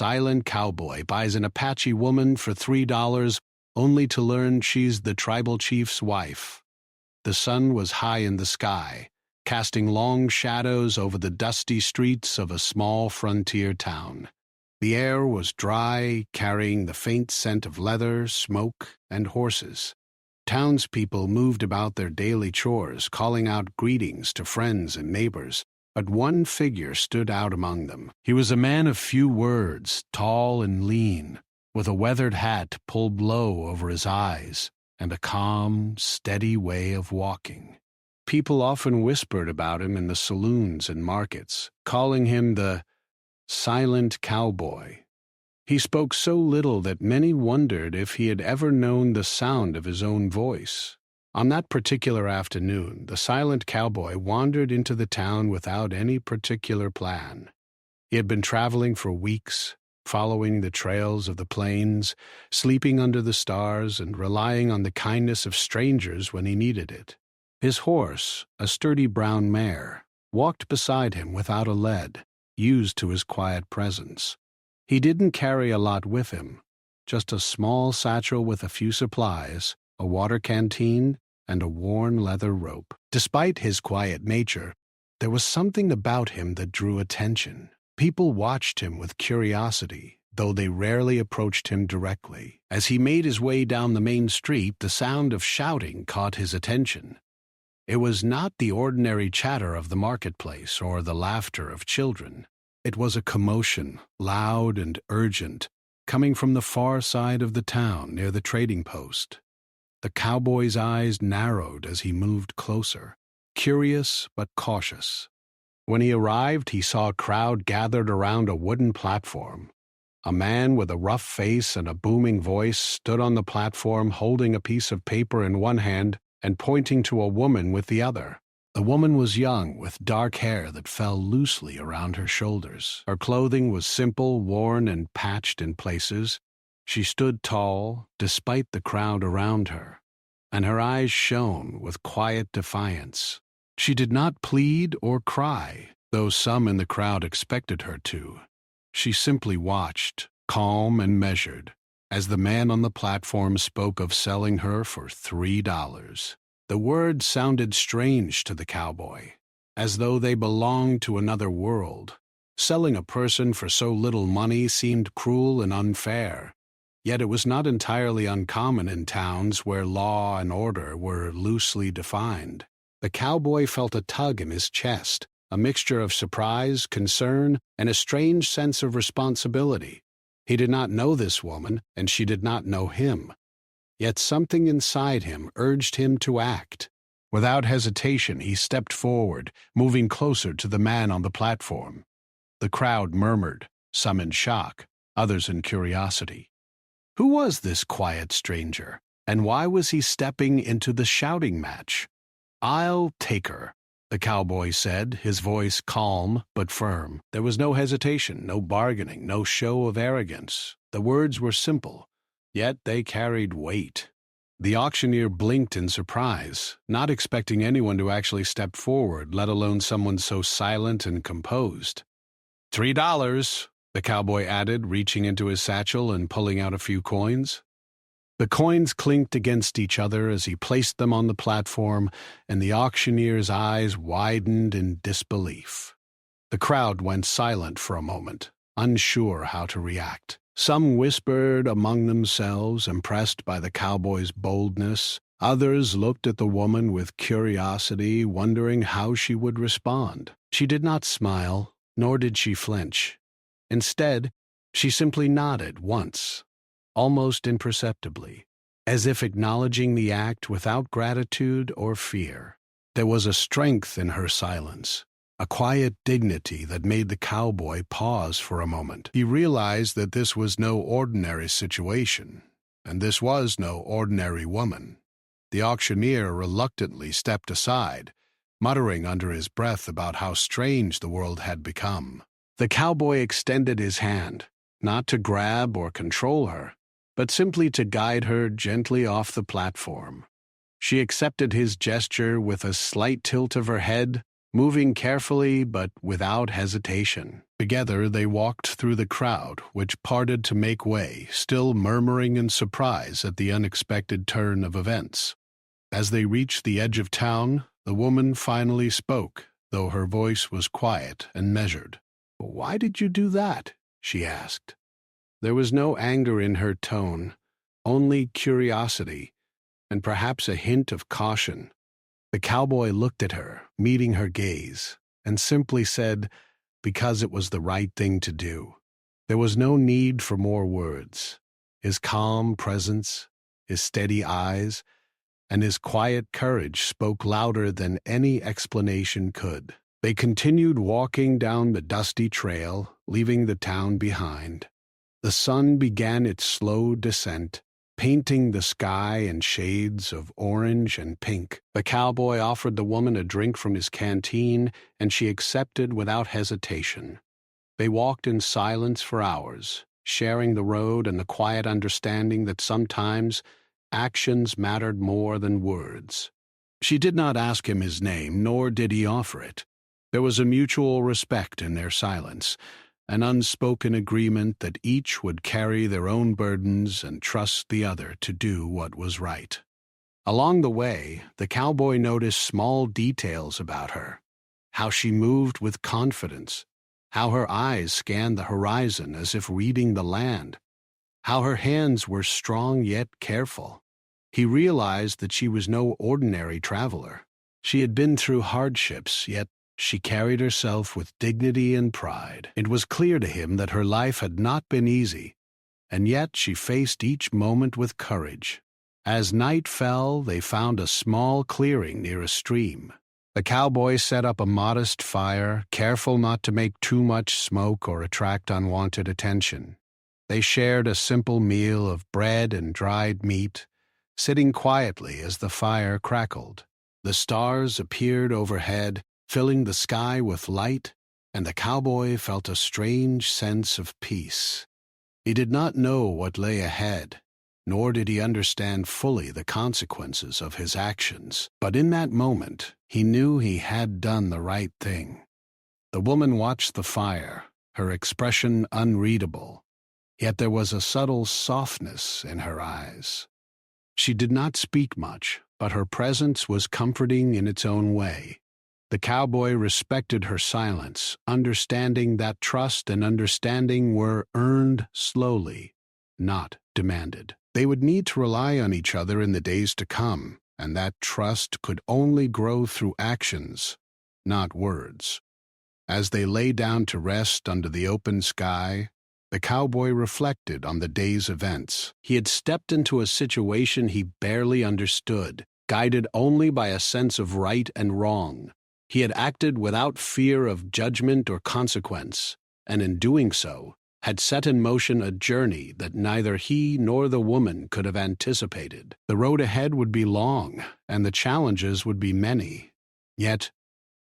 silent cowboy buys an Apache woman for $3 only to learn she's the tribal chief's wife. The sun was high in the sky, casting long shadows over the dusty streets of a small frontier town. The air was dry, carrying the faint scent of leather, smoke, and horses. Townspeople moved about their daily chores, calling out greetings to friends and neighbors, but one figure stood out among them. He was a man of few words, tall and lean, with a weathered hat pulled low over his eyes and a calm, steady way of walking. People often whispered about him in the saloons and markets, calling him the silent cowboy. He spoke so little that many wondered if he had ever known the sound of his own voice. On that particular afternoon, the silent cowboy wandered into the town without any particular plan. He had been traveling for weeks, following the trails of the plains, sleeping under the stars, and relying on the kindness of strangers when he needed it. His horse, a sturdy brown mare, walked beside him without a lead, used to his quiet presence. He didn't carry a lot with him, just a small satchel with a few supplies, a water canteen, and a worn leather rope. Despite his quiet nature, there was something about him that drew attention. People watched him with curiosity, though they rarely approached him directly. As he made his way down the main street, the sound of shouting caught his attention. It was not the ordinary chatter of the marketplace or the laughter of children. It was a commotion, loud and urgent, coming from the far side of the town near the trading post. The cowboy's eyes narrowed as he moved closer, curious but cautious. When he arrived, he saw a crowd gathered around a wooden platform. A man with a rough face and a booming voice stood on the platform holding a piece of paper in one hand and pointing to a woman with the other. The woman was young, with dark hair that fell loosely around her shoulders. Her clothing was simple, worn and patched in places. She stood tall, despite the crowd around her, and her eyes shone with quiet defiance. She did not plead or cry, though some in the crowd expected her to. She simply watched, calm and measured, as the man on the platform spoke of selling her for $3. The words sounded strange to the cowboy, as though they belonged to another world. Selling a person for so little money seemed cruel and unfair, yet it was not entirely uncommon in towns where law and order were loosely defined. The cowboy felt a tug in his chest, a mixture of surprise, concern, and a strange sense of responsibility. He did not know this woman, and she did not know him. Yet something inside him urged him to act. Without hesitation, he stepped forward, moving closer to the man on the platform. The crowd murmured, some in shock, others in curiosity. Who was this quiet stranger, and why was he stepping into the shouting match? "I'll take her," the cowboy said, his voice calm but firm. There was no hesitation, no bargaining, no show of arrogance. The words were simple, yet they carried weight. The auctioneer blinked in surprise, not expecting anyone to actually step forward, let alone someone so silent and composed. $3, the cowboy added, reaching into his satchel and pulling out a few coins. The coins clinked against each other as he placed them on the platform, and the auctioneer's eyes widened in disbelief. The crowd went silent for a moment, unsure how to react. Some whispered among themselves, impressed by the cowboy's boldness. Others looked at the woman with curiosity, wondering how she would respond. She did not smile, nor did she flinch. Instead, she simply nodded once, almost imperceptibly, as if acknowledging the act without gratitude or fear. There was a strength in her silence, a quiet dignity that made the cowboy pause for a moment. He realized that this was no ordinary situation, and this was no ordinary woman. The auctioneer reluctantly stepped aside, muttering under his breath about how strange the world had become. The cowboy extended his hand, not to grab or control her, but simply to guide her gently off the platform. She accepted his gesture with a slight tilt of her head, moving carefully but without hesitation. Together they walked through the crowd, which parted to make way, still murmuring in surprise at the unexpected turn of events. As they reached the edge of town, the woman finally spoke, though her voice was quiet and measured. "Why did you do that?" she asked. There was no anger in her tone, only curiosity, and perhaps a hint of caution. The cowboy looked at her, meeting her gaze, and simply said, "Because it was the right thing to do." There was no need for more words. His calm presence, his steady eyes, and his quiet courage spoke louder than any explanation could. They continued walking down the dusty trail, leaving the town behind. The sun began its slow descent, painting the sky in shades of orange and pink. The cowboy offered the woman a drink from his canteen, and she accepted without hesitation. They walked in silence for hours, sharing the road and the quiet understanding that sometimes actions mattered more than words. She did not ask him his name, nor did he offer it. There was a mutual respect in their silence, an unspoken agreement that each would carry their own burdens and trust the other to do what was right. Along the way, the cowboy noticed small details about her, how she moved with confidence, how her eyes scanned the horizon as if reading the land, how her hands were strong yet careful. He realized that she was no ordinary traveler. She had been through hardships, yet she carried herself with dignity and pride. It was clear to him that her life had not been easy, and yet she faced each moment with courage. As night fell, they found a small clearing near a stream. The cowboy set up a modest fire, careful not to make too much smoke or attract unwanted attention. They shared a simple meal of bread and dried meat, sitting quietly as the fire crackled. The stars appeared overhead, filling the sky with light, and the cowboy felt a strange sense of peace. He did not know what lay ahead, nor did he understand fully the consequences of his actions. But in that moment, he knew he had done the right thing. The woman watched the fire, her expression unreadable, yet there was a subtle softness in her eyes. She did not speak much, but her presence was comforting in its own way. The cowboy respected her silence, understanding that trust and understanding were earned slowly, not demanded. They would need to rely on each other in the days to come, and that trust could only grow through actions, not words. As they lay down to rest under the open sky, the cowboy reflected on the day's events. He had stepped into a situation he barely understood, guided only by a sense of right and wrong. He had acted without fear of judgment or consequence, and in doing so, had set in motion a journey that neither he nor the woman could have anticipated. The road ahead would be long, and the challenges would be many. Yet,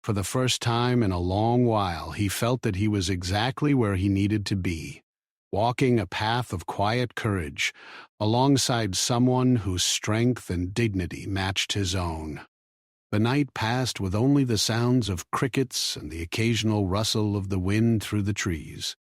for the first time in a long while, he felt that he was exactly where he needed to be, walking a path of quiet courage, alongside someone whose strength and dignity matched his own. The night passed with only the sounds of crickets and the occasional rustle of the wind through the trees.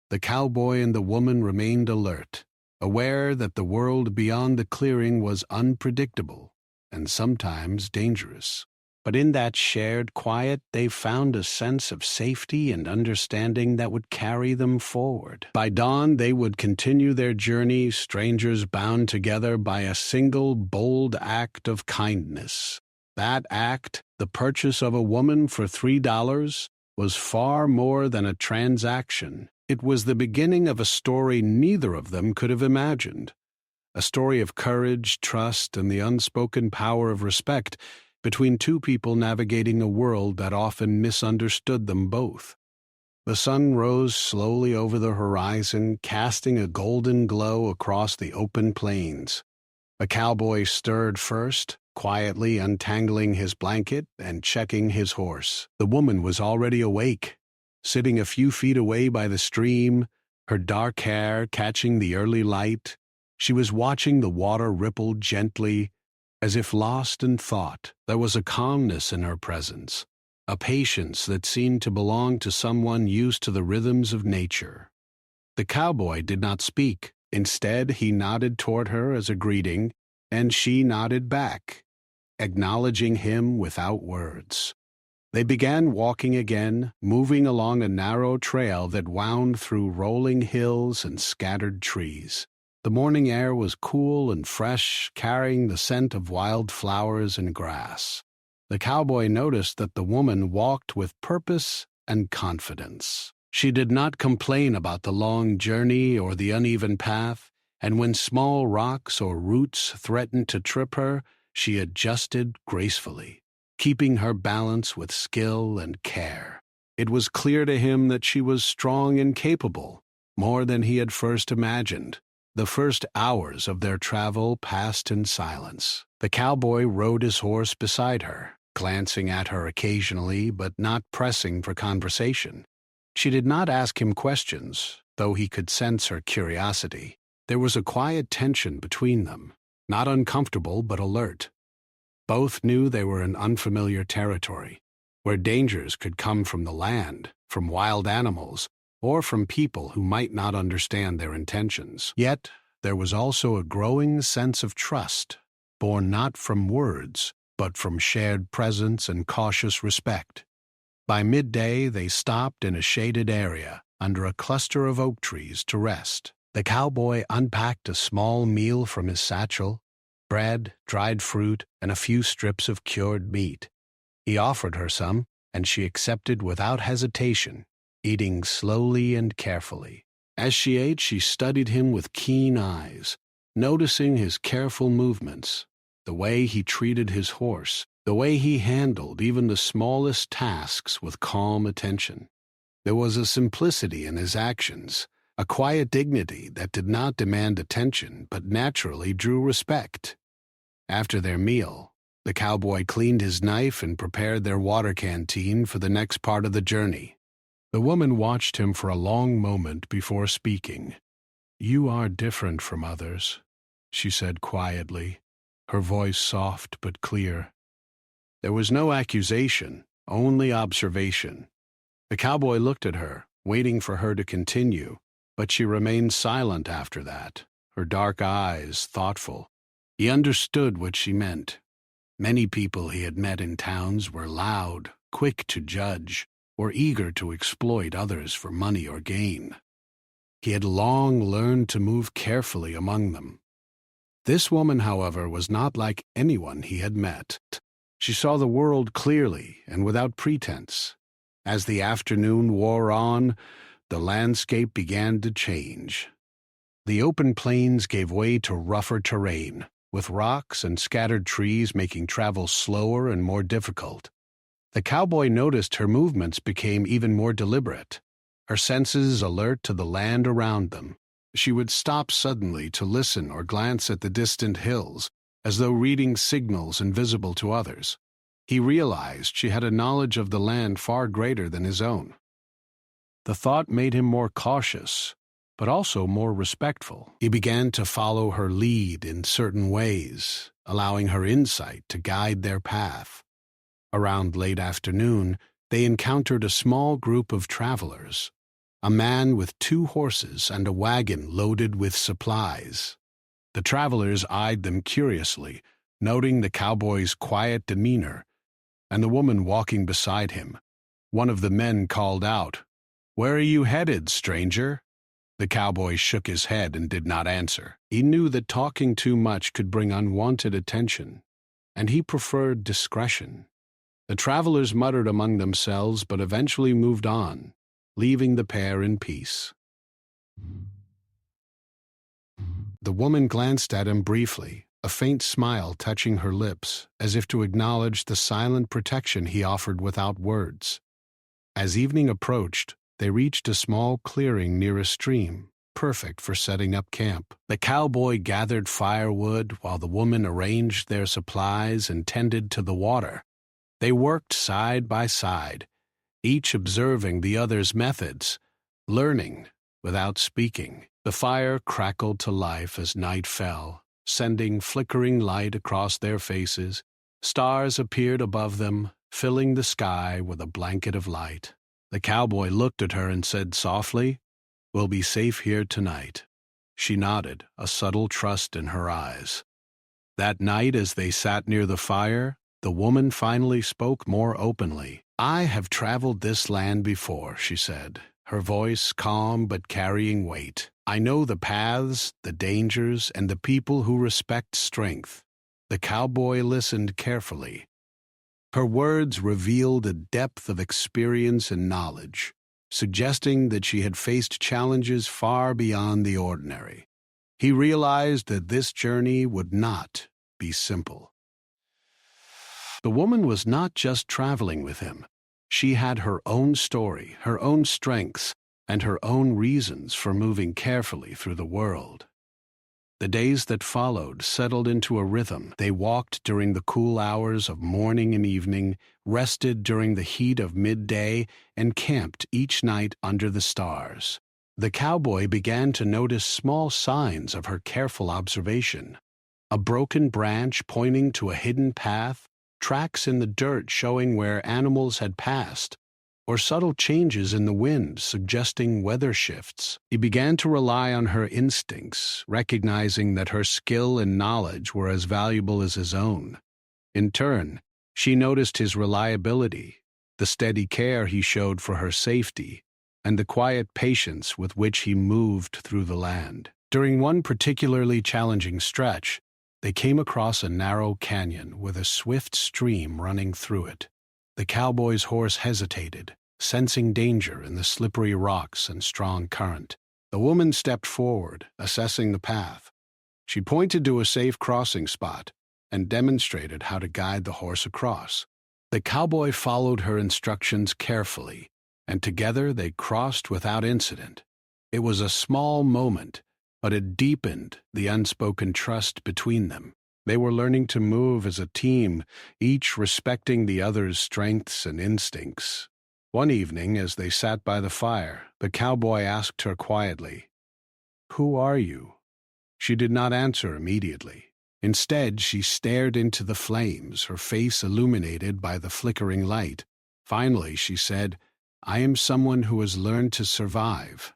The cowboy and the woman remained alert, aware that the world beyond the clearing was unpredictable and sometimes dangerous. But in that shared quiet, they found a sense of safety and understanding that would carry them forward. By dawn, they would continue their journey, strangers bound together by a single bold act of kindness. That act, the purchase of a woman for $3, was far more than a transaction. It was the beginning of a story neither of them could have imagined. A story of courage, trust, and the unspoken power of respect between two people navigating a world that often misunderstood them both. The sun rose slowly over the horizon, casting a golden glow across the open plains. The cowboy stirred first, quietly untangling his blanket and checking his horse. The woman was already awake, sitting a few feet away by the stream, her dark hair catching the early light. She was watching the water ripple gently, as if lost in thought. There was a calmness in her presence, a patience that seemed to belong to someone used to the rhythms of nature. The cowboy did not speak. Instead, he nodded toward her as a greeting, and she nodded back, acknowledging him without words. They began walking again, moving along a narrow trail that wound through rolling hills and scattered trees. The morning air was cool and fresh, carrying the scent of wild flowers and grass. The cowboy noticed that the woman walked with purpose and confidence. She did not complain about the long journey or the uneven path, and when small rocks or roots threatened to trip her, she adjusted gracefully, keeping her balance with skill and care. It was clear to him that she was strong and capable, more than he had first imagined. The first hours of their travel passed in silence. The cowboy rode his horse beside her, glancing at her occasionally but not pressing for conversation. She did not ask him questions, though he could sense her curiosity. There was a quiet tension between them, not uncomfortable but alert. Both knew they were in unfamiliar territory, where dangers could come from the land, from wild animals, or from people who might not understand their intentions. Yet, there was also a growing sense of trust, born not from words, but from shared presence and cautious respect. By midday, they stopped in a shaded area, under a cluster of oak trees, to rest. The cowboy unpacked a small meal from his satchel, bread, dried fruit, and a few strips of cured meat. He offered her some, and she accepted without hesitation, eating slowly and carefully. As she ate, she studied him with keen eyes, noticing his careful movements, the way he treated his horse, the way he handled even the smallest tasks with calm attention. There was a simplicity in his actions, a quiet dignity that did not demand attention but naturally drew respect. After their meal, the cowboy cleaned his knife and prepared their water canteen for the next part of the journey. The woman watched him for a long moment before speaking. "You are different from others," she said quietly, her voice soft but clear. There was no accusation, only observation. The cowboy looked at her, waiting for her to continue, but she remained silent after that, her dark eyes thoughtful. He understood what she meant. Many people he had met in towns were loud, quick to judge, or eager to exploit others for money or gain. He had long learned to move carefully among them. This woman, however, was not like anyone he had met. She saw the world clearly and without pretense. As the afternoon wore on, the landscape began to change. The open plains gave way to rougher terrain, with rocks and scattered trees making travel slower and more difficult. The cowboy noticed her movements became even more deliberate, her senses alert to the land around them. She would stop suddenly to listen or glance at the distant hills, as though reading signals invisible to others. He realized she had a knowledge of the land far greater than his own. The thought made him more cautious, but also more respectful. He began to follow her lead in certain ways, allowing her insight to guide their path. Around late afternoon, they encountered a small group of travelers, a man with 2 horses and a wagon loaded with supplies. The travelers eyed them curiously, noting the cowboy's quiet demeanor, and the woman walking beside him. One of the men called out, "Where are you headed, stranger?" The cowboy shook his head and did not answer. He knew that talking too much could bring unwanted attention, and he preferred discretion. The travelers muttered among themselves but eventually moved on, leaving the pair in peace. The woman glanced at him briefly, a faint smile touching her lips, as if to acknowledge the silent protection he offered without words. As evening approached, they reached a small clearing near a stream, perfect for setting up camp. The cowboy gathered firewood while the woman arranged their supplies and tended to the water. They worked side by side, each observing the other's methods, learning without speaking. The fire crackled to life as night fell, sending flickering light across their faces. Stars appeared above them, filling the sky with a blanket of light. The cowboy looked at her and said softly, "We'll be safe here tonight." She nodded, a subtle trust in her eyes. That night, as they sat near the fire, the woman finally spoke more openly. "I have traveled this land before," she said, her voice calm but carrying weight. "I know the paths, the dangers, and the people who respect strength." The cowboy listened carefully. Her words revealed a depth of experience and knowledge, suggesting that she had faced challenges far beyond the ordinary. He realized that this journey would not be simple. The woman was not just traveling with him. She had her own story, her own strengths, and her own reasons for moving carefully through the world. The days that followed settled into a rhythm. They walked during the cool hours of morning and evening, rested during the heat of midday, and camped each night under the stars. The cowboy began to notice small signs of her careful observation. A broken branch pointing to a hidden path, tracks in the dirt showing where animals had passed, or subtle changes in the wind suggesting weather shifts. He began to rely on her instincts, recognizing that her skill and knowledge were as valuable as his own. In turn, she noticed his reliability, the steady care he showed for her safety, and the quiet patience with which he moved through the land. During one particularly challenging stretch, they came across a narrow canyon with a swift stream running through it. The cowboy's horse hesitated, sensing danger in the slippery rocks and strong current. The woman stepped forward, assessing the path. She pointed to a safe crossing spot and demonstrated how to guide the horse across. The cowboy followed her instructions carefully, and together they crossed without incident. It was a small moment, but it deepened the unspoken trust between them. They were learning to move as a team, each respecting the other's strengths and instincts. One evening, as they sat by the fire, the cowboy asked her quietly, "Who are you?" She did not answer immediately. Instead, she stared into the flames, her face illuminated by the flickering light. Finally, she said, "I am someone who has learned to survive."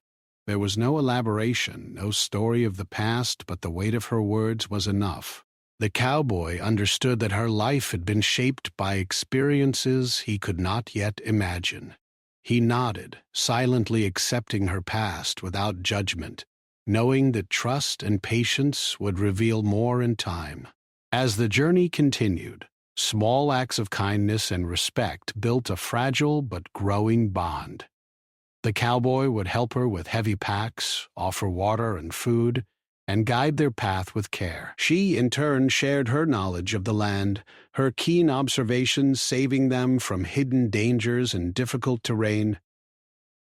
There was no elaboration, no story of the past, but the weight of her words was enough. The cowboy understood that her life had been shaped by experiences he could not yet imagine. He nodded, silently accepting her past without judgment, knowing that trust and patience would reveal more in time. As the journey continued, small acts of kindness and respect built a fragile but growing bond. The cowboy would help her with heavy packs, offer water and food, and guide their path with care. She, in turn, shared her knowledge of the land, her keen observations saving them from hidden dangers and difficult terrain.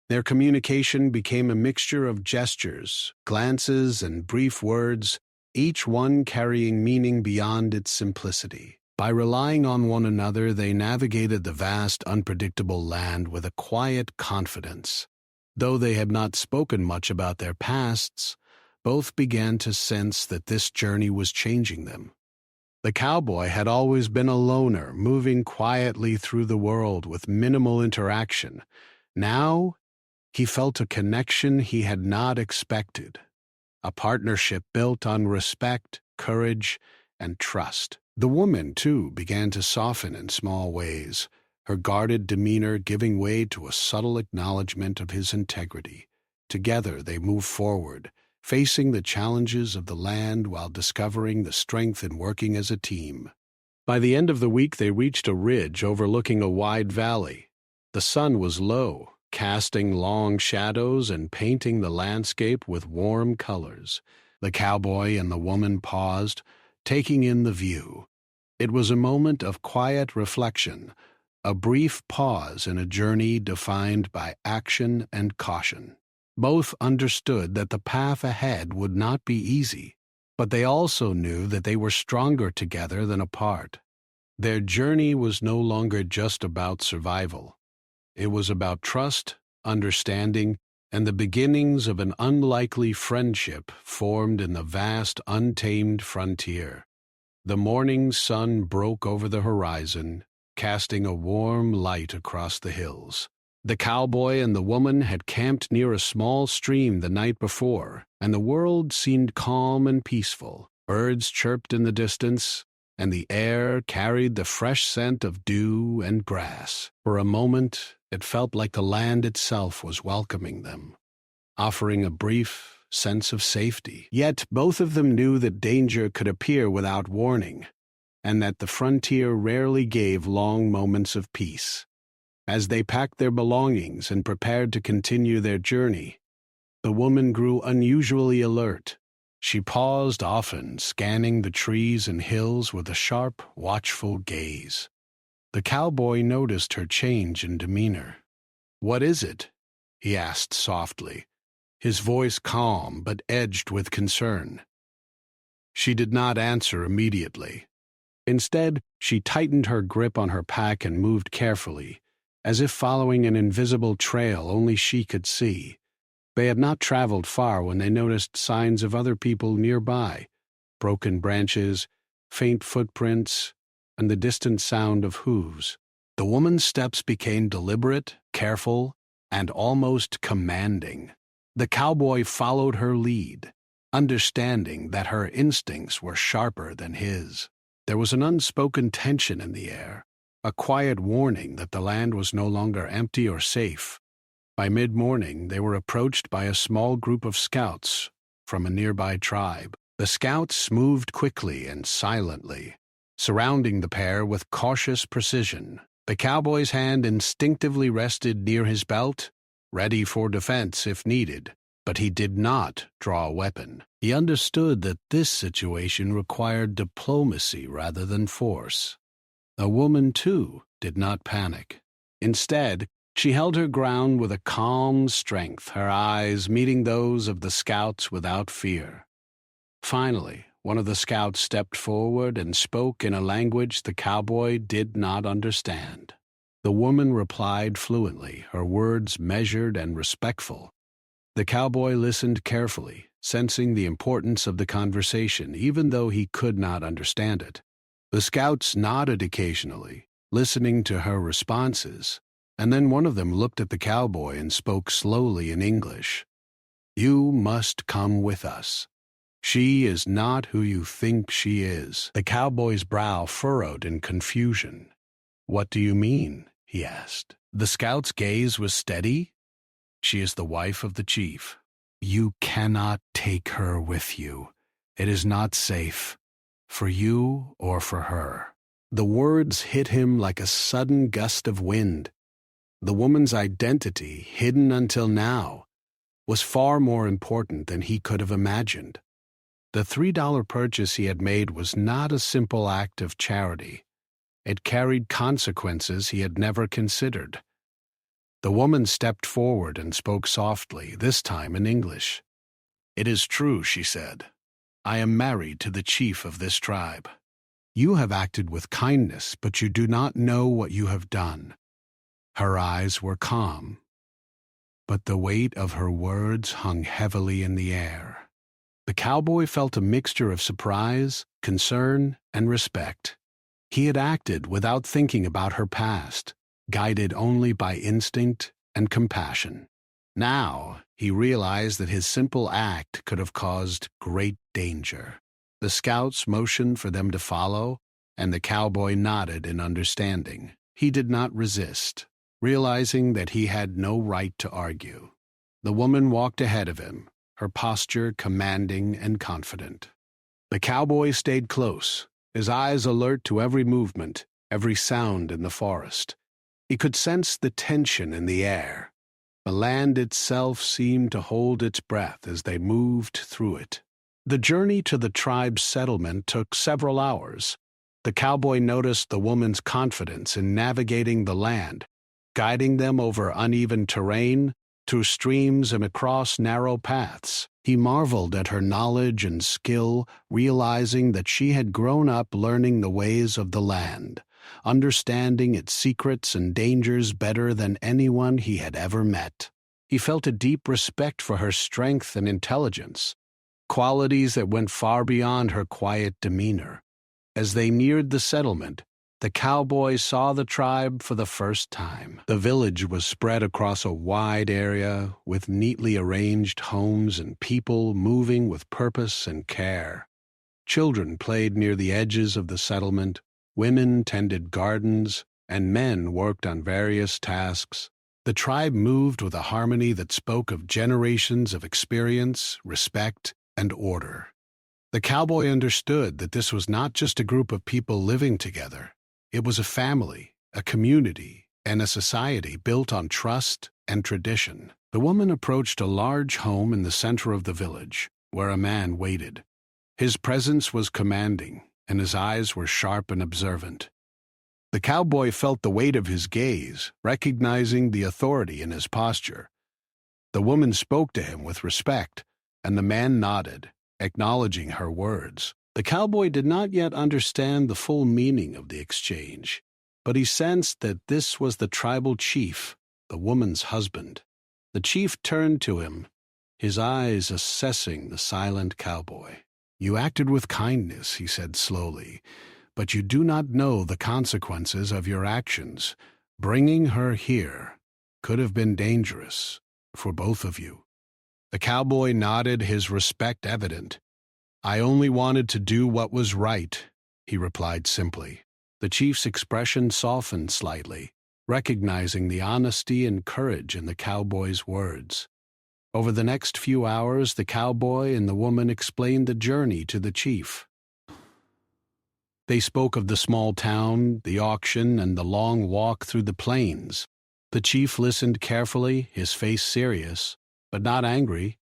Their communication became a mixture of gestures, glances, and brief words, each one carrying meaning beyond its simplicity. By relying on one another, they navigated the vast, unpredictable land with a quiet confidence. Though they had not spoken much about their pasts, both began to sense that this journey was changing them. The cowboy had always been a loner, moving quietly through the world with minimal interaction. Now, he felt a connection he had not expected, a partnership built on respect, courage, and trust. The woman, too, began to soften in small ways, her guarded demeanor giving way to a subtle acknowledgement of his integrity. Together they moved forward, facing the challenges of the land while discovering the strength in working as a team. By the end of the week, they reached a ridge overlooking a wide valley. The sun was low, casting long shadows and painting the landscape with warm colors. The cowboy and the woman paused, taking in the view. It was a moment of quiet reflection, a brief pause in a journey defined by action and caution. Both understood that the path ahead would not be easy, but they also knew that they were stronger together than apart. Their journey was no longer just about survival. It was about trust, understanding, and the beginnings of an unlikely friendship formed in the vast, untamed frontier. The morning sun broke over the horizon, casting a warm light across the hills. The cowboy and the woman had camped near a small stream the night before, and the world seemed calm and peaceful. Birds chirped in the distance, and the air carried the fresh scent of dew and grass. For a moment, it felt like the land itself was welcoming them, offering a brief sense of safety. Yet both of them knew that danger could appear without warning, and that the frontier rarely gave long moments of peace. As they packed their belongings and prepared to continue their journey, the woman grew unusually alert. She paused often, scanning the trees and hills with a sharp, watchful gaze. The cowboy noticed her change in demeanor. "What is it?" he asked softly, his voice calm but edged with concern. She did not answer immediately. Instead, she tightened her grip on her pack and moved carefully, as if following an invisible trail only she could see. They had not traveled far when they noticed signs of other people nearby, broken branches, faint footprints, and the distant sound of hooves. The woman's steps became deliberate, careful, and almost commanding. The cowboy followed her lead, understanding that her instincts were sharper than his. There was an unspoken tension in the air, a quiet warning that the land was no longer empty or safe. By mid-morning, they were approached by a small group of scouts from a nearby tribe. The scouts moved quickly and silently, surrounding the pair with cautious precision. The cowboy's hand instinctively rested near his belt, ready for defense if needed, but he did not draw a weapon. He understood that this situation required diplomacy rather than force. The woman, too, did not panic. Instead, she held her ground with a calm strength, her eyes meeting those of the scouts without fear. Finally, one of the scouts stepped forward and spoke in a language the cowboy did not understand. The woman replied fluently, her words measured and respectful. The cowboy listened carefully, sensing the importance of the conversation, even though he could not understand it. The scouts nodded occasionally, listening to her responses, and then one of them looked at the cowboy and spoke slowly in English. "You must come with us. She is not who you think she is." The cowboy's brow furrowed in confusion. "What do you mean?" he asked. The scout's gaze was steady. "She is the wife of the chief. You cannot take her with you. It is not safe, for you or for her." The words hit him like a sudden gust of wind. The woman's identity, hidden until now, was far more important than he could have imagined. The $3 purchase he had made was not a simple act of charity. It carried consequences he had never considered. The woman stepped forward and spoke softly, this time in English. "It is true," she said. "I am married to the chief of this tribe. You have acted with kindness, but you do not know what you have done." Her eyes were calm, but the weight of her words hung heavily in the air. The cowboy felt a mixture of surprise, concern, and respect. He had acted without thinking about her past, guided only by instinct and compassion. Now, he realized that his simple act could have caused great danger. The scouts motioned for them to follow, and the cowboy nodded in understanding. He did not resist, realizing that he had no right to argue. The woman walked ahead of him, her posture commanding and confident. The cowboy stayed close, his eyes alert to every movement, every sound in the forest. He could sense the tension in the air. The land itself seemed to hold its breath as they moved through it. The journey to the tribe's settlement took several hours. The cowboy noticed the woman's confidence in navigating the land, guiding them over uneven terrain, through streams and across narrow paths. He marveled at her knowledge and skill, realizing that she had grown up learning the ways of the land, understanding its secrets and dangers better than anyone he had ever met. He felt a deep respect for her strength and intelligence, qualities that went far beyond her quiet demeanor. As they neared the settlement, the cowboy saw the tribe for the first time. The village was spread across a wide area with neatly arranged homes and people moving with purpose and care. Children played near the edges of the settlement, women tended gardens, and men worked on various tasks. The tribe moved with a harmony that spoke of generations of experience, respect, and order. The cowboy understood that this was not just a group of people living together. It was a family, a community, and a society built on trust and tradition. The woman approached a large home in the center of the village, where a man waited. His presence was commanding, and his eyes were sharp and observant. The cowboy felt the weight of his gaze, recognizing the authority in his posture. The woman spoke to him with respect, and the man nodded, acknowledging her words. The cowboy did not yet understand the full meaning of the exchange, but he sensed that this was the tribal chief, the woman's husband. The chief turned to him, his eyes assessing the silent cowboy. "You acted with kindness," he said slowly, "but you do not know the consequences of your actions. Bringing her here could have been dangerous for both of you." The cowboy nodded, his respect evident. "I only wanted to do what was right," he replied simply. The chief's expression softened slightly, recognizing the honesty and courage in the cowboy's words. Over the next few hours, the cowboy and the woman explained the journey to the chief. They spoke of the small town, the auction, and the long walk through the plains. The chief listened carefully, his face serious, but not angry.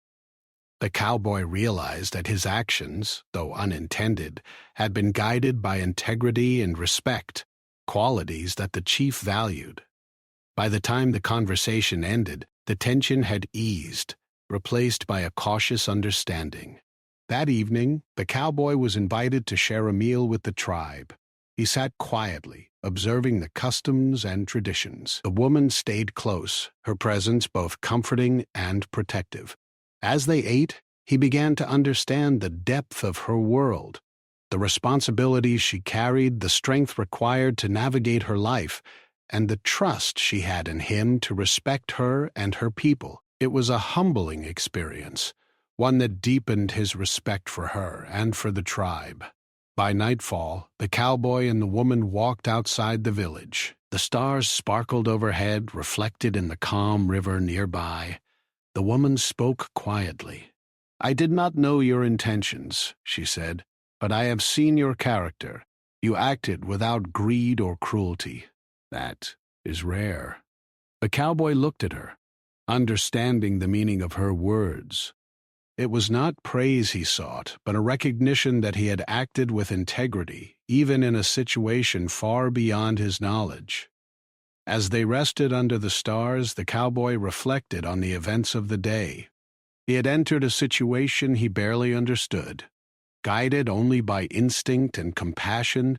The cowboy realized that his actions, though unintended, had been guided by integrity and respect, qualities that the chief valued. By the time the conversation ended, the tension had eased, replaced by a cautious understanding. That evening, the cowboy was invited to share a meal with the tribe. He sat quietly, observing the customs and traditions. The woman stayed close, her presence both comforting and protective. As they ate, he began to understand the depth of her world, the responsibilities she carried, the strength required to navigate her life, and the trust she had in him to respect her and her people. It was a humbling experience, one that deepened his respect for her and for the tribe. By nightfall, the cowboy and the woman walked outside the village. The stars sparkled overhead, reflected in the calm river nearby. The woman spoke quietly. "I did not know your intentions," she said, "but I have seen your character. You acted without greed or cruelty. That is rare." The cowboy looked at her, understanding the meaning of her words. It was not praise he sought, but a recognition that he had acted with integrity, even in a situation far beyond his knowledge. As they rested under the stars, the cowboy reflected on the events of the day. He had entered a situation he barely understood. Guided only by instinct and compassion,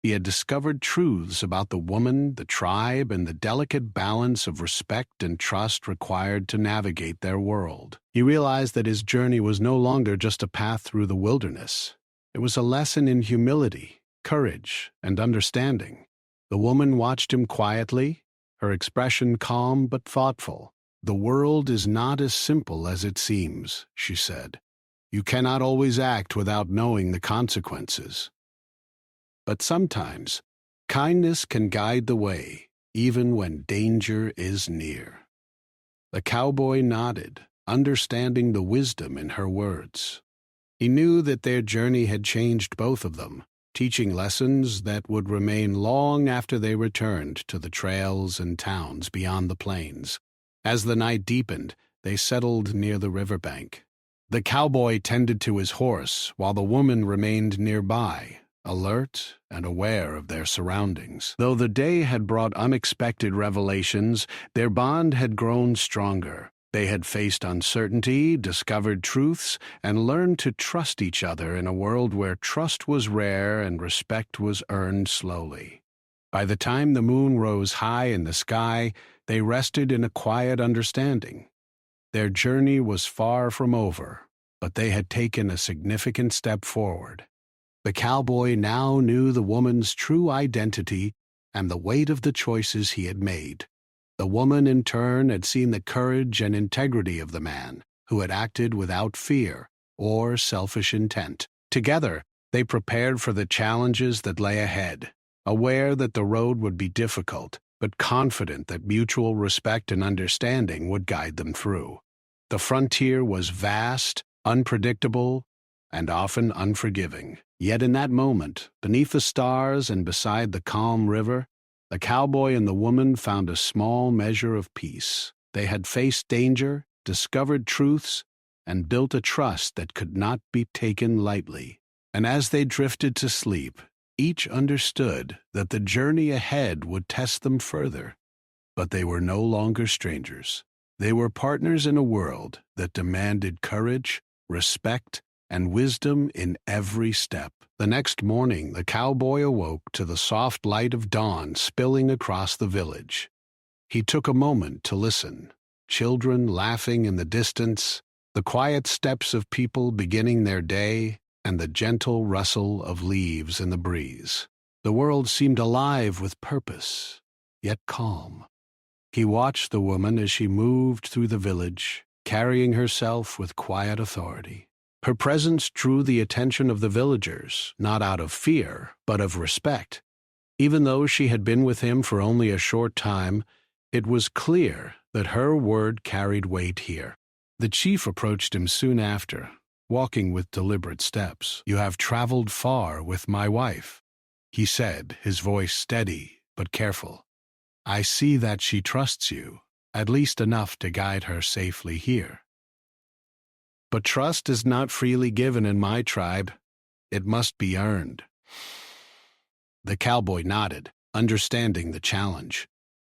he had discovered truths about the woman, the tribe, and the delicate balance of respect and trust required to navigate their world. He realized that his journey was no longer just a path through the wilderness. It was a lesson in humility, courage, and understanding. The woman watched him quietly, her expression calm but thoughtful. "The world is not as simple as it seems," she said. "You cannot always act without knowing the consequences. But sometimes, kindness can guide the way, even when danger is near." The cowboy nodded, understanding the wisdom in her words. He knew that their journey had changed both of them, teaching lessons that would remain long after they returned to the trails and towns beyond the plains. As the night deepened, they settled near the riverbank. The cowboy tended to his horse, while the woman remained nearby, alert and aware of their surroundings. Though the day had brought unexpected revelations, their bond had grown stronger. They had faced uncertainty, discovered truths, and learned to trust each other in a world where trust was rare and respect was earned slowly. By the time the moon rose high in the sky, they rested in a quiet understanding. Their journey was far from over, but they had taken a significant step forward. The cowboy now knew the woman's true identity and the weight of the choices he had made. The woman, in turn, had seen the courage and integrity of the man, who had acted without fear or selfish intent. Together, they prepared for the challenges that lay ahead, aware that the road would be difficult, but confident that mutual respect and understanding would guide them through. The frontier was vast, unpredictable, and often unforgiving. Yet in that moment, beneath the stars and beside the calm river, the cowboy and the woman found a small measure of peace. They had faced danger, discovered truths, and built a trust that could not be taken lightly. And as they drifted to sleep, each understood that the journey ahead would test them further. But they were no longer strangers. They were partners in a world that demanded courage, respect, and wisdom in every step. The next morning, the cowboy awoke to the soft light of dawn spilling across the village. He took a moment to listen. Children laughing in the distance, the quiet steps of people beginning their day, and the gentle rustle of leaves in the breeze. The world seemed alive with purpose, yet calm. He watched the woman as she moved through the village, carrying herself with quiet authority. Her presence drew the attention of the villagers, not out of fear, but of respect. Even though she had been with him for only a short time, it was clear that her word carried weight here. The chief approached him soon after, walking with deliberate steps. "You have traveled far with my wife," he said, his voice steady but careful. "I see that she trusts you, at least enough to guide her safely here. But trust is not freely given in my tribe. It must be earned." The cowboy nodded, understanding the challenge.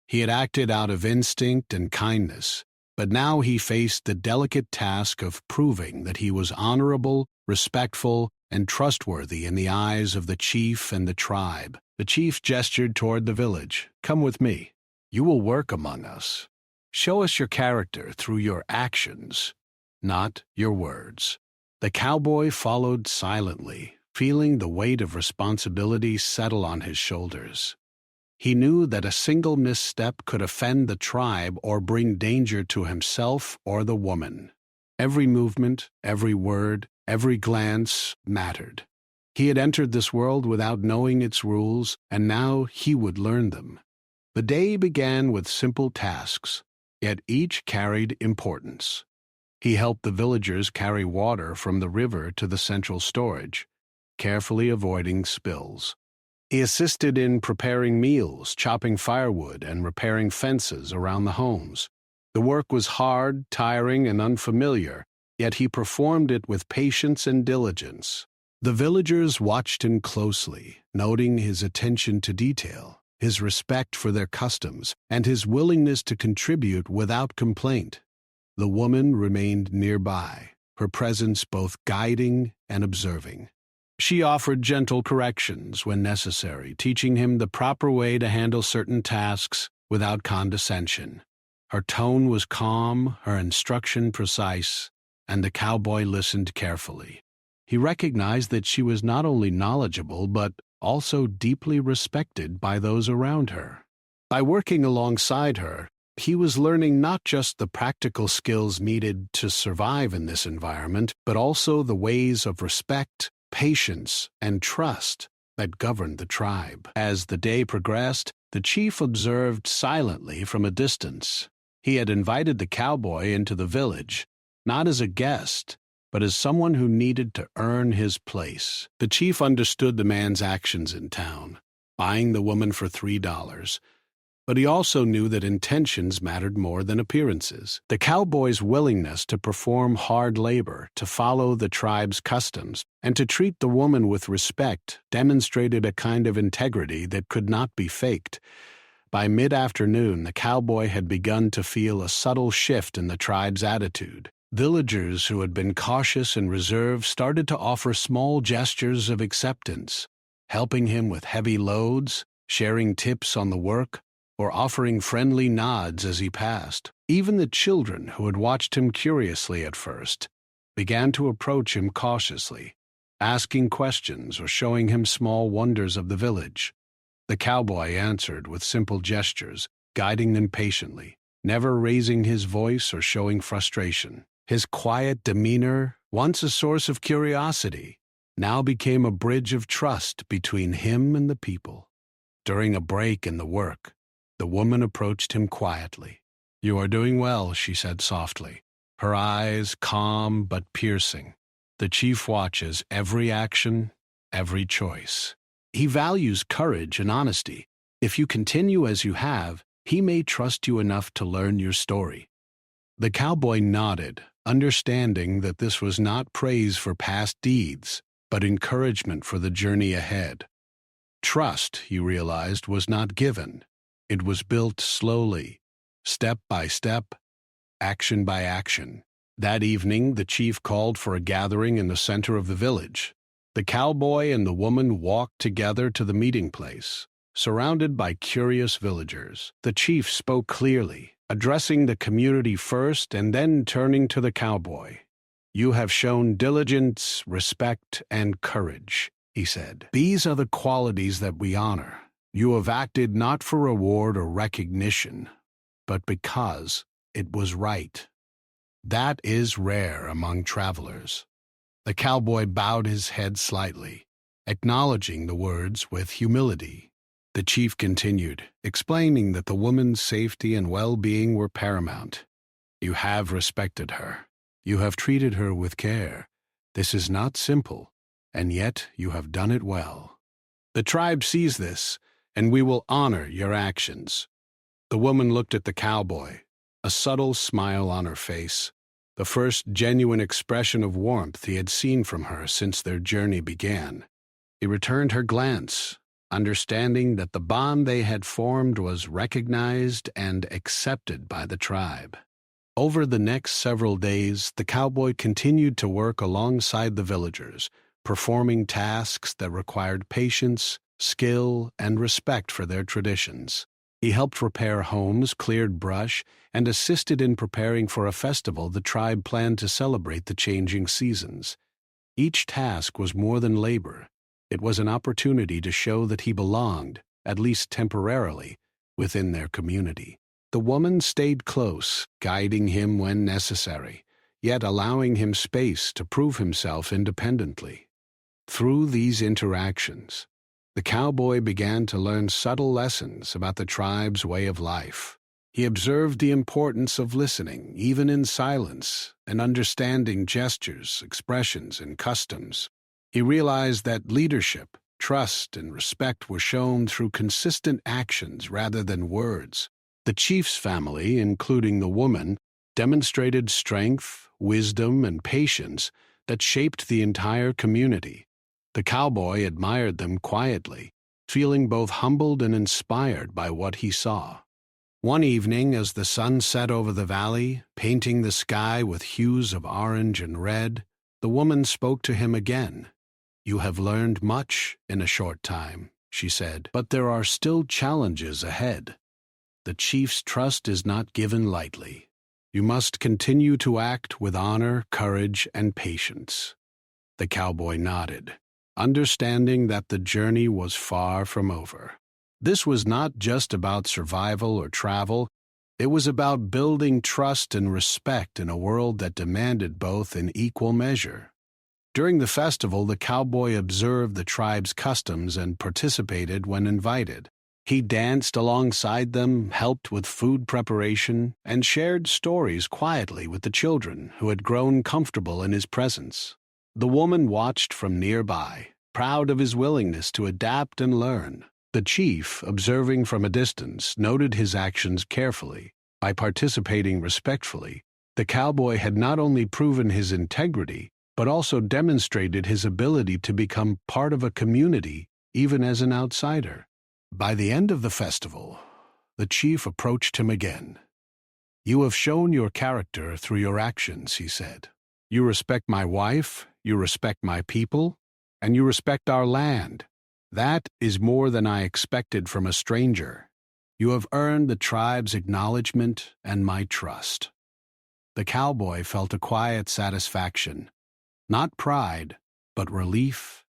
He had acted out of instinct and kindness, but now he faced the delicate task of proving that he was honorable, respectful, and trustworthy in the eyes of the chief and the tribe. The chief gestured toward the village. "Come with me. You will work among us. Show us your character through your actions, not your words." The cowboy followed silently, feeling the weight of responsibility settle on his shoulders. He knew that a single misstep could offend the tribe or bring danger to himself or the woman. Every movement, every word, every glance mattered. He had entered this world without knowing its rules, and now he would learn them. The day began with simple tasks, yet each carried importance. He helped the villagers carry water from the river to the central storage, carefully avoiding spills. He assisted in preparing meals, chopping firewood, and repairing fences around the homes. The work was hard, tiring, and unfamiliar, yet he performed it with patience and diligence. The villagers watched him closely, noting his attention to detail, his respect for their customs, and his willingness to contribute without complaint. The woman remained nearby, her presence both guiding and observing. She offered gentle corrections when necessary, teaching him the proper way to handle certain tasks without condescension. Her tone was calm, her instruction precise, and the cowboy listened carefully. He recognized that she was not only knowledgeable but also deeply respected by those around her. By working alongside her, he was learning not just the practical skills needed to survive in this environment, but also the ways of respect, patience, and trust that governed the tribe. As the day progressed, the chief observed silently from a distance. He had invited the cowboy into the village, not as a guest, but as someone who needed to earn his place. The chief understood the man's actions in town, buying the woman for $3, but he also knew that intentions mattered more than appearances. The cowboy's willingness to perform hard labor, to follow the tribe's customs, and to treat the woman with respect demonstrated a kind of integrity that could not be faked. By mid-afternoon, the cowboy had begun to feel a subtle shift in the tribe's attitude. Villagers who had been cautious and reserved started to offer small gestures of acceptance, helping him with heavy loads, sharing tips on the work, or offering friendly nods as he passed. Even the children, who had watched him curiously at first, began to approach him cautiously, asking questions or showing him small wonders of the village. The cowboy answered with simple gestures, guiding them patiently, never raising his voice or showing frustration. His quiet demeanor, once a source of curiosity, now became a bridge of trust between him and the people. During a break in the work, the woman approached him quietly. "You are doing well," she said softly, her eyes calm but piercing. "The chief watches every action, every choice. He values courage and honesty. If you continue as you have, he may trust you enough to learn your story." The cowboy nodded, understanding that this was not praise for past deeds, but encouragement for the journey ahead. Trust, he realized, was not given. It was built slowly, step by step, action by action. That evening, the chief called for a gathering in the center of the village. The cowboy and the woman walked together to the meeting place, surrounded by curious villagers. The chief spoke clearly, addressing the community first and then turning to the cowboy. "You have shown diligence, respect, and courage," he said. "These are the qualities that we honor. You have acted not for reward or recognition, but because it was right. That is rare among travelers." The cowboy bowed his head slightly, acknowledging the words with humility. The chief continued, explaining that the woman's safety and well-being were paramount. "You have respected her. You have treated her with care. This is not simple, and yet you have done it well. The tribe sees this, and we will honor your actions." The woman looked at the cowboy, a subtle smile on her face, the first genuine expression of warmth he had seen from her since their journey began. He returned her glance, understanding that the bond they had formed was recognized and accepted by the tribe. Over the next several days, the cowboy continued to work alongside the villagers, performing tasks that required patience, skill, and respect for their traditions. He helped repair homes, cleared brush, and assisted in preparing for a festival the tribe planned to celebrate the changing seasons. Each task was more than labor. It was an opportunity to show that he belonged, at least temporarily, within their community. The woman stayed close, guiding him when necessary, yet allowing him space to prove himself independently. Through these interactions, the cowboy began to learn subtle lessons about the tribe's way of life. He observed the importance of listening, even in silence, and understanding gestures, expressions, and customs. He realized that leadership, trust, and respect were shown through consistent actions rather than words. The chief's family, including the woman, demonstrated strength, wisdom, and patience that shaped the entire community. The cowboy admired them quietly, feeling both humbled and inspired by what he saw. One evening, as the sun set over the valley, painting the sky with hues of orange and red, the woman spoke to him again. "You have learned much in a short time," she said, "but there are still challenges ahead. The chief's trust is not given lightly. You must continue to act with honor, courage, and patience." The cowboy nodded, understanding that the journey was far from over. This was not just about survival or travel. It was about building trust and respect in a world that demanded both in equal measure. During the festival, the cowboy observed the tribe's customs and participated when invited. He danced alongside them, helped with food preparation, and shared stories quietly with the children who had grown comfortable in his presence. The woman watched from nearby, proud of his willingness to adapt and learn. The chief, observing from a distance, noted his actions carefully. By participating respectfully, the cowboy had not only proven his integrity, but also demonstrated his ability to become part of a community, even as an outsider. By the end of the festival, the chief approached him again. "You have shown your character through your actions," he said. "You respect my wife, you respect my people, and you respect our land. That is more than I expected from a stranger. You have earned the tribe's acknowledgement and my trust." The cowboy felt a quiet satisfaction, not pride, but relief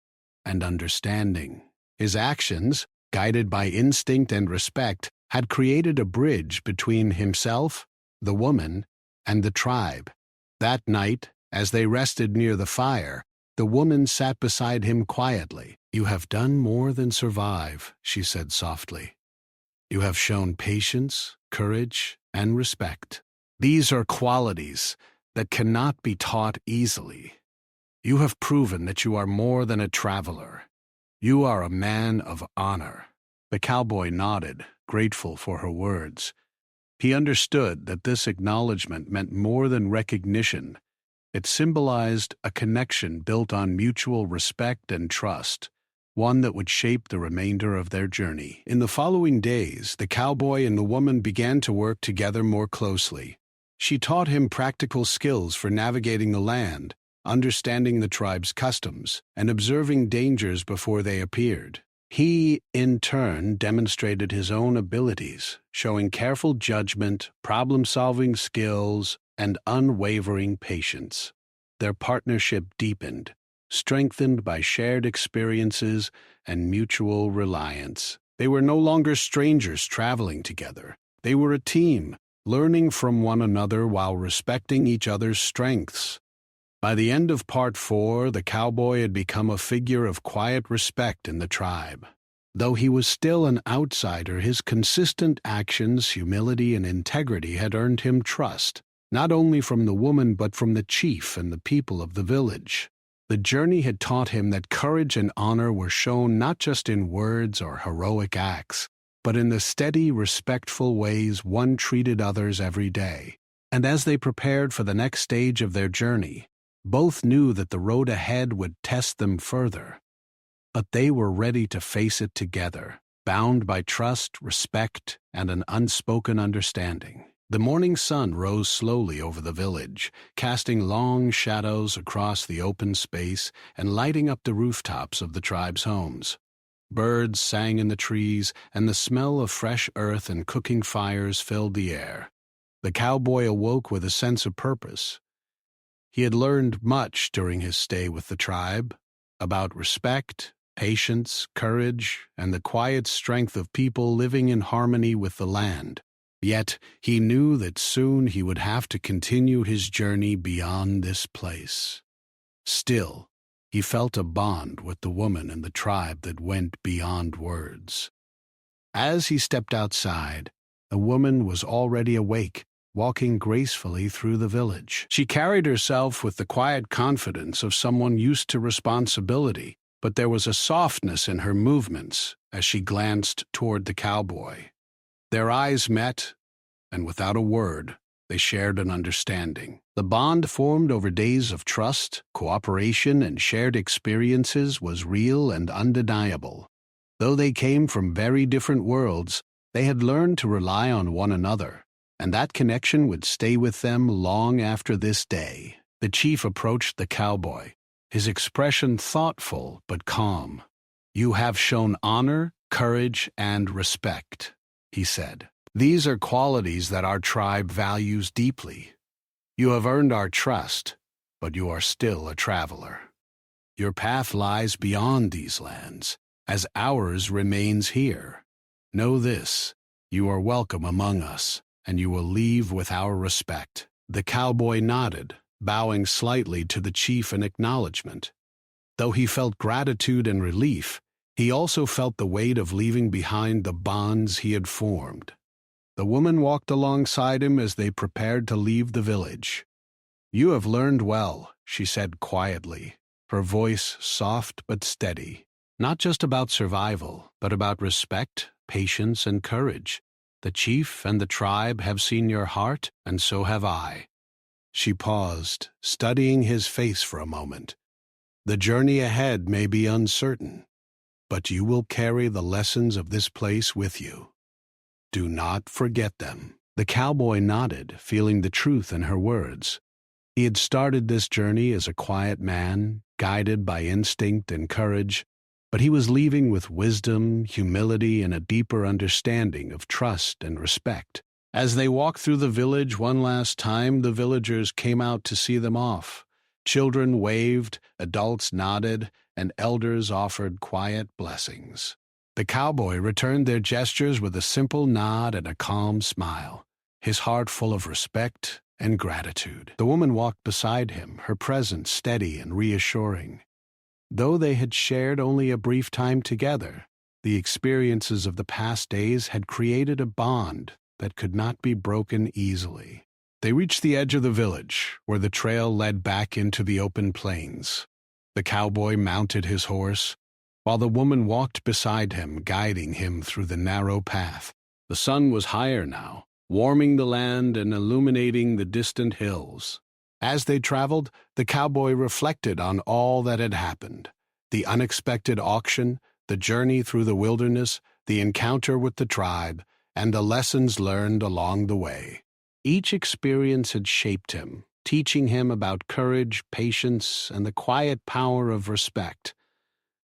and understanding. His actions, guided by instinct and respect, had created a bridge between himself, the woman, and the tribe. That night, as they rested near the fire, the woman sat beside him quietly. "You have done more than survive," she said softly. "You have shown patience, courage, and respect. These are qualities that cannot be taught easily. You have proven that you are more than a traveler. You are a man of honor." The cowboy nodded, grateful for her words. He understood that this acknowledgement meant more than recognition. It symbolized a connection built on mutual respect and trust, one that would shape the remainder of their journey. In the following days, the cowboy and the woman began to work together more closely. She taught him practical skills for navigating the land, understanding the tribe's customs, and observing dangers before they appeared. He, in turn, demonstrated his own abilities, showing careful judgment, problem-solving skills, and unwavering patience. Their partnership deepened, strengthened by shared experiences and mutual reliance. They were no longer strangers traveling together. They were a team, learning from one another while respecting each other's strengths. By the end of Part 4, the cowboy had become a figure of quiet respect in the tribe. Though he was still an outsider, his consistent actions, humility, and integrity had earned him trust, not only from the woman but from the chief and the people of the village. The journey had taught him that courage and honor were shown not just in words or heroic acts, but in the steady, respectful ways one treated others every day. And as they prepared for the next stage of their journey, both knew that the road ahead would test them further. But they were ready to face it together, bound by trust, respect, and an unspoken understanding. The morning sun rose slowly over the village, casting long shadows across the open space and lighting up the rooftops of the tribe's homes. Birds sang in the trees, and the smell of fresh earth and cooking fires filled the air. The cowboy awoke with a sense of purpose. He had learned much during his stay with the tribe about respect, patience, courage, and the quiet strength of people living in harmony with the land. Yet he knew that soon he would have to continue his journey beyond this place. Still, he felt a bond with the woman and the tribe that went beyond words. As he stepped outside, the woman was already awake, walking gracefully through the village. She carried herself with the quiet confidence of someone used to responsibility, but there was a softness in her movements as she glanced toward the cowboy. Their eyes met, and without a word, they shared an understanding. The bond formed over days of trust, cooperation, and shared experiences was real and undeniable. Though they came from very different worlds, they had learned to rely on one another, and that connection would stay with them long after this day. The chief approached the cowboy, his expression thoughtful but calm. "You have shown honor, courage, and respect," he said. "These are qualities that our tribe values deeply. You have earned our trust, but you are still a traveler. Your path lies beyond these lands, as ours remains here. Know this, you are welcome among us, and you will leave with our respect." The cowboy nodded, bowing slightly to the chief in acknowledgement. Though he felt gratitude and relief, he also felt the weight of leaving behind the bonds he had formed. The woman walked alongside him as they prepared to leave the village. "You have learned well," she said quietly, her voice soft but steady. "Not just about survival, but about respect, patience, and courage. The chief and the tribe have seen your heart, and so have I." She paused, studying his face for a moment. "The journey ahead may be uncertain, but you will carry the lessons of this place with you. Do not forget them." The cowboy nodded, feeling the truth in her words. He had started this journey as a quiet man, guided by instinct and courage, but he was leaving with wisdom, humility, and a deeper understanding of trust and respect. As they walked through the village one last time, the villagers came out to see them off. Children waved, adults nodded, and elders offered quiet blessings. The cowboy returned their gestures with a simple nod and a calm smile, his heart full of respect and gratitude. The woman walked beside him, her presence steady and reassuring. Though they had shared only a brief time together, the experiences of the past days had created a bond that could not be broken easily. They reached the edge of the village, where the trail led back into the open plains. The cowboy mounted his horse, while the woman walked beside him, guiding him through the narrow path. The sun was higher now, warming the land and illuminating the distant hills. As they traveled, the cowboy reflected on all that had happened: the unexpected auction, the journey through the wilderness, the encounter with the tribe, and the lessons learned along the way. Each experience had shaped him, teaching him about courage, patience, and the quiet power of respect.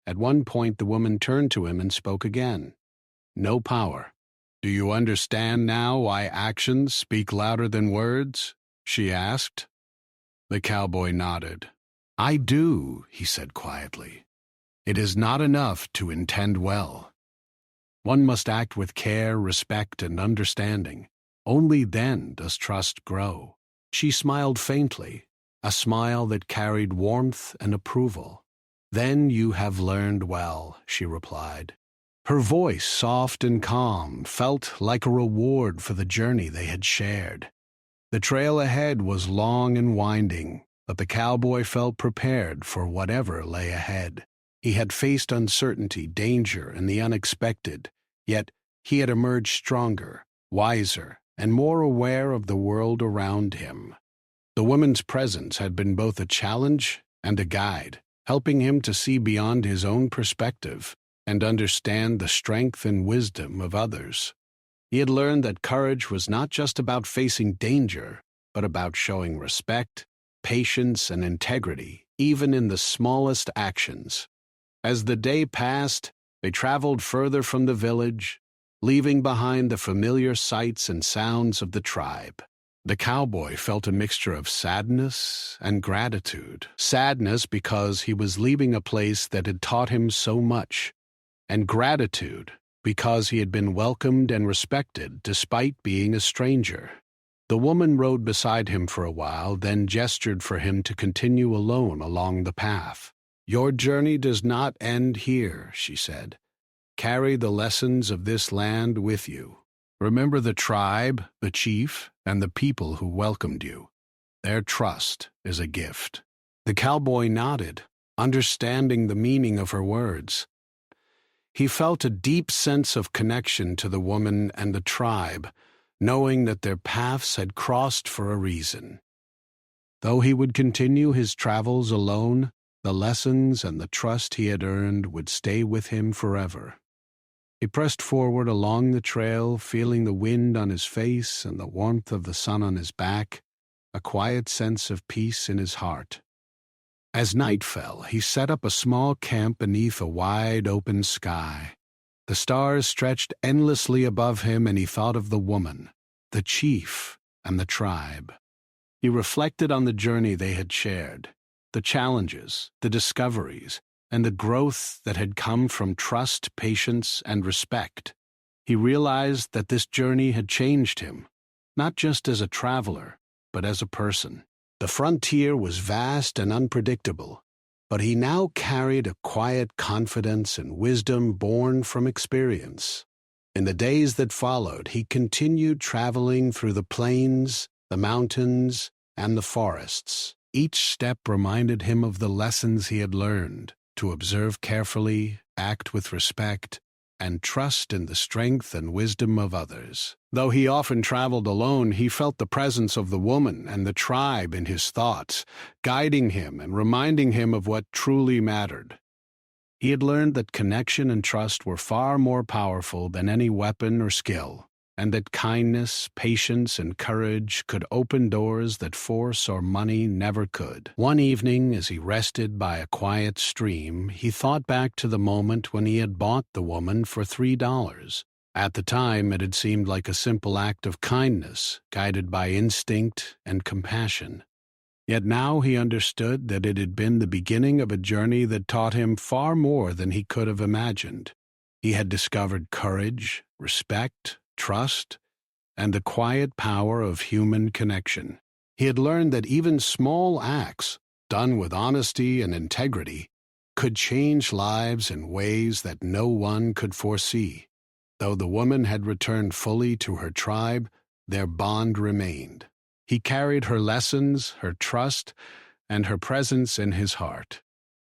At one point, the woman turned to him and spoke again. "No power. Do you understand now why actions speak louder than words?" she asked. The cowboy nodded. "I do," he said quietly. "It is not enough to intend well. One must act with care, respect, and understanding. Only then does trust grow." She smiled faintly, a smile that carried warmth and approval. "Then you have learned well," she replied. Her voice, soft and calm, felt like a reward for the journey they had shared. The trail ahead was long and winding, but the cowboy felt prepared for whatever lay ahead. He had faced uncertainty, danger, and the unexpected, yet he had emerged stronger, wiser, and more aware of the world around him. The woman's presence had been both a challenge and a guide, helping him to see beyond his own perspective and understand the strength and wisdom of others. He had learned that courage was not just about facing danger, but about showing respect, patience, and integrity, even in the smallest actions. As the day passed, they traveled further from the village, leaving behind the familiar sights and sounds of the tribe. The cowboy felt a mixture of sadness and gratitude. Sadness because he was leaving a place that had taught him so much, and gratitude because he had been welcomed and respected despite being a stranger. The woman rode beside him for a while, then gestured for him to continue alone along the path. "Your journey does not end here," she said. "Carry the lessons of this land with you. Remember the tribe, the chief, and the people who welcomed you. Their trust is a gift." The cowboy nodded, understanding the meaning of her words. He felt a deep sense of connection to the woman and the tribe, knowing that their paths had crossed for a reason. Though he would continue his travels alone, the lessons and the trust he had earned would stay with him forever. He pressed forward along the trail, feeling the wind on his face and the warmth of the sun on his back, a quiet sense of peace in his heart. As night fell, he set up a small camp beneath a wide open sky. The stars stretched endlessly above him, and he thought of the woman, the chief, and the tribe. He reflected on the journey they had shared, the challenges, the discoveries, and the growth that had come from trust, patience, and respect. He realized that this journey had changed him, not just as a traveler, but as a person. The frontier was vast and unpredictable, but he now carried a quiet confidence and wisdom born from experience. In the days that followed, he continued traveling through the plains, the mountains, and the forests. Each step reminded him of the lessons he had learned: to observe carefully, act with respect, and trust in the strength and wisdom of others. Though he often traveled alone, he felt the presence of the woman and the tribe in his thoughts, guiding him and reminding him of what truly mattered. He had learned that connection and trust were far more powerful than any weapon or skill, and that kindness, patience, and courage could open doors that force or money never could. One evening, as he rested by a quiet stream, he thought back to the moment when he had bought the woman for $3. At the time, it had seemed like a simple act of kindness, guided by instinct and compassion. Yet now he understood that it had been the beginning of a journey that taught him far more than he could have imagined. He had discovered courage, respect, trust, and the quiet power of human connection. He had learned that even small acts, done with honesty and integrity, could change lives in ways that no one could foresee. Though the woman had returned fully to her tribe, their bond remained. He carried her lessons, her trust, and her presence in his heart.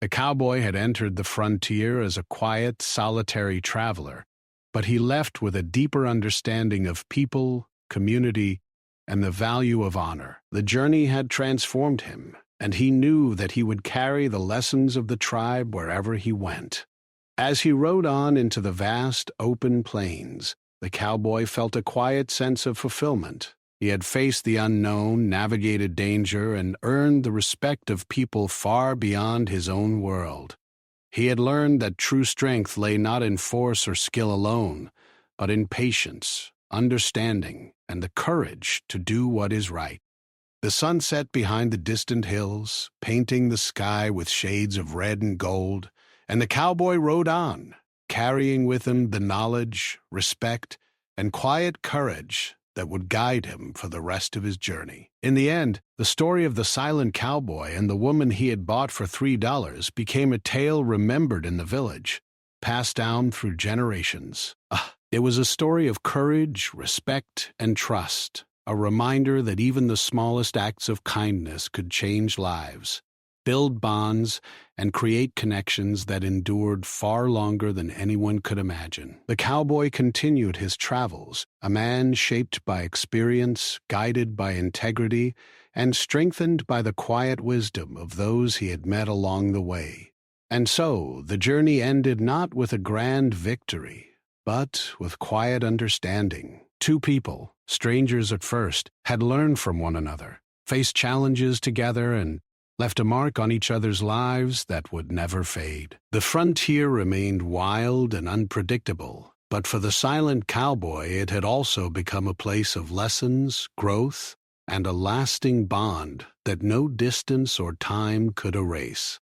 The cowboy had entered the frontier as a quiet, solitary traveler, but he left with a deeper understanding of people, community, and the value of honor. The journey had transformed him, and he knew that he would carry the lessons of the tribe wherever he went. As he rode on into the vast, open plains, the cowboy felt a quiet sense of fulfillment. He had faced the unknown, navigated danger, and earned the respect of people far beyond his own world. He had learned that true strength lay not in force or skill alone, but in patience, understanding, and the courage to do what is right. The sun set behind the distant hills, painting the sky with shades of red and gold, and the cowboy rode on, carrying with him the knowledge, respect, and quiet courage that would guide him for the rest of his journey. In the end, the story of the silent cowboy and the woman he had bought for $3 became a tale remembered in the village, passed down through generations. It was a story of courage, respect, and trust, a reminder that even the smallest acts of kindness could change lives, build bonds, and create connections that endured far longer than anyone could imagine. The cowboy continued his travels, a man shaped by experience, guided by integrity, and strengthened by the quiet wisdom of those he had met along the way. And so, the journey ended not with a grand victory, but with quiet understanding. Two people, strangers at first, had learned from one another, faced challenges together, and left a mark on each other's lives that would never fade. The frontier remained wild and unpredictable, but for the silent cowboy it had also become a place of lessons, growth, and a lasting bond that no distance or time could erase.